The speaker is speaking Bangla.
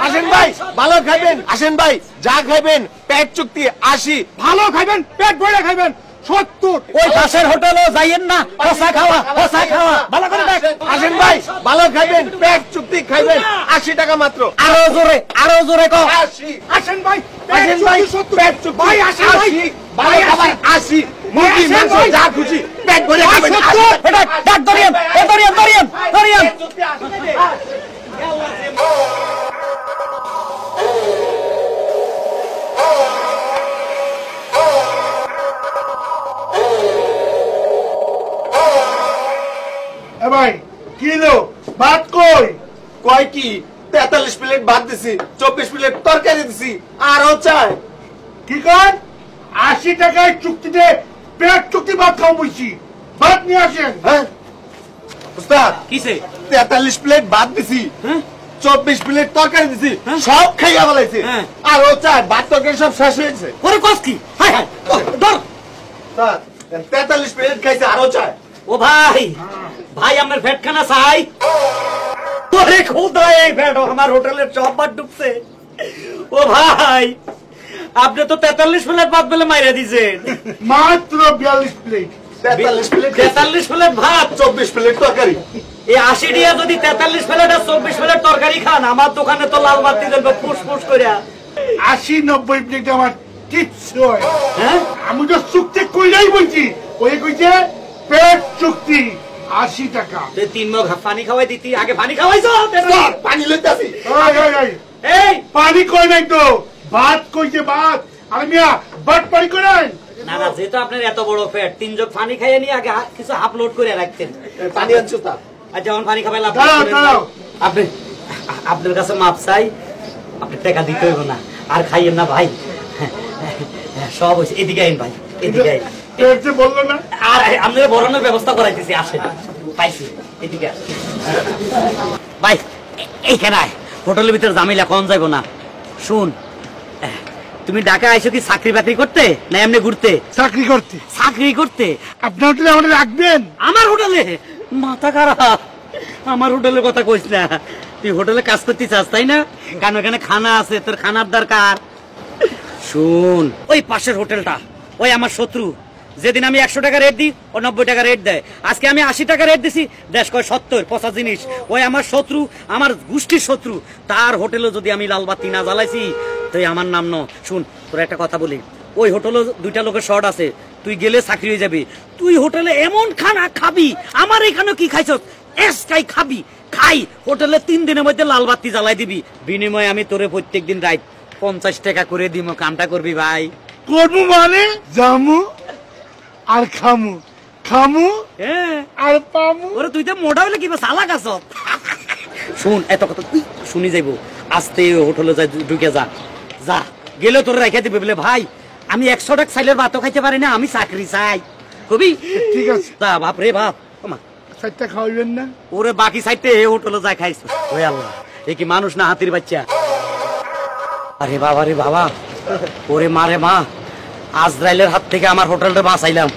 আসেন ভাই, ভালো খাইবেন। আসেন ভাই, যা খাইবেন পেট চুক্তি 80। ভালো খাইবেন, পেট ভরে খাইবেন 70। ওই পাশের হোটেলে যাইয়েন না, হোসা খাওয়া ভালো করে দেখ। আসেন ভাই, ভালো খাইবেন, পেট চুক্তি খাইবেন 80 টাকা মাত্র। আরো জোরে কও। 80। আসেন ভাই, আসেন ভাই, পেট চুক্তি ভাই আসেন ভাই, 80। ভালো খাবার 80। মুরগি মাংস যা খুশি পেট ভরে খাবেন 80। এটা ডাক ধরিয়েন, ধরিয়েন। পেট চুক্তি 80। এ ভাই কি লো ভাত কই? কয় কি 43 প্লেট ভাত দিছি, 24 প্লেট তরকারি দিছি, আরো চাই। কি কর? 80 টাকায় চুক্তিতে পেট চুক্তি ভাত খাও বলছি। ভাত নিয়ে আসেন। হ্যাঁ উস্তাদ, কিসে 43 প্লেট ভাত দিছি, হ্যাঁ 24 প্লেট তরকারি দিছি, হ্যাঁ? সব খাইয়া ফেলাইছি। হ্যাঁ। আরো চাই, ভাত তরকারি সব শেষ হয়েছে। ওরে কস কি? হায় হায় ধর। উস্তাদ, 43 প্লেট খাইছে, আরো চাই। ও ভাই আমার ফ্যাট খানা চাই। ওরে খোদা, এই ফ্যাট আমার হোটেলের সব ভাত ডুবছে। ও ভাই, আপনি তো 43 প্লেট ভাত বলে মাইরা দিছেন। মাত্র 42 প্লেট। 43 প্লেট 43 প্লেট ভাত, 24 প্লেট তরকারি। এই 80 টাকা যদি 43 প্লেট আর 24 প্লেট তরকারি খান, আমার দোকানে তো লাল বাতি জ্বলবে ফুস কইরা। 80-90 প্লেট আমার কিচ্ছু হয়। হ্যাঁ আমি তো চুক্তি কইরাই বলছি। ওই কইছে পেট চুক্তি 80 টাকা। তুই 3 মগ পানি খাওয়াই দিতি, আগে পানি খাওয়াইছো। উস্তাদ, পানি লইতে আসি। এই, এই পানি কই নাই তো, ভাত কইছে ভাত। আর মিয়া ভাত পানি করেন। না যেহেতু আপনার এত বড় ফ্যাট, 3 জগ পানি খাইয়ে নিয়ে আগে কিছু আপলোড করে রাখতেন। পানি আনছি উস্তাদ। আর যেমন পানি খাবেন দাঁড়াও। আপনার কাছে মাপ চাই, আপনি টাকা দিতে হইব না, আর খাইয়েন না ভাই। সব হয়েছে, এদিকে আইন ভাই, এদিকে আইন। পেট যে বললো না। আর আপনারা বড়ানোর ব্যবস্থা করাইতেছি, আসেন পাইছি, এদিকে আসেন। ভাই এইখানে আয়, হোটেলের ভিতরে ঝামেলা কম যাইব না। শুন, তুমি ঢাকা আইছো কি চাকরি বাকরি করতে না এমনি ঘুরতে? চাকরি করতে। চাকরি করতে? আপনার হোটেলে আমাদের রাখবেন? আমার হোটেলে? মাথা খারাপ, আমার হোটেলের কথা কইস না। তুই হোটেলে কাজ করতে চাস তাই না? কারণ এখানে খানা আছে, তোর খানার দরকার। শুন, ওই পাশের হোটেলটা ওই আমার শত্রু। যেদিন আমি 100 টাকা রেট দিই ও 90 টাকা রেট দেয়। আজকে আমি 80 টাকা রেট দিছি, দেশ কয় 70 পচা জিনিস। ওই আমার শত্রু, আমার গোষ্ঠীর শত্রু। তার হোটেলে যদি আমি লালবাতি না জ্বালাইছি তুই আমার নাম ন। শুন, তোর একটা কথা বলি, ওই হোটেলে 2টা লোকের শর্ট আছে, তুই গেলে চাকরি হয়ে যাবি। তুই হোটেলে এমন খানা খাবি, আমার এখানে কি খাইছ এসকাই খাবি, খাই হোটেলে 3 দিনের মধ্যে লালবাতি জ্বালাই দিবি। বিনিময়ে আমি তোরে প্রত্যেকদিন রাত 50 টাকা করে দিব। কামটা করবি ভাই? করবো মানে জামু আর খামু, খামু হ্যাঁ আর পামু। ওরে তুই তো মোটা হইলে কি চালাক আছ। শুন, এত কথা তুই শুনি যাইব, আস্তে হোটেলে যাই, ঢুকে যা গেলে তোর রেখে দিবে বলে ভাই আমি 100 টাকা চাইলের ভাতও খাইতে পারি না, আমি চাকরি চাই। কবি ঠিক আছে। তা বাপ রে বাপ, ওমা চারটা খাওয়াইবেন না? ওরে বাকি সাইডে হোটেলে যাই খাইছ। ওই আল্লাহ, এ কি মানুষ না হাতির বাচ্চা? আরে বাবা রে বাবা, ওরে মা রে মা, আজরাইলের হাত থেকে আমার হোটেলটা বাঁচাইলাম।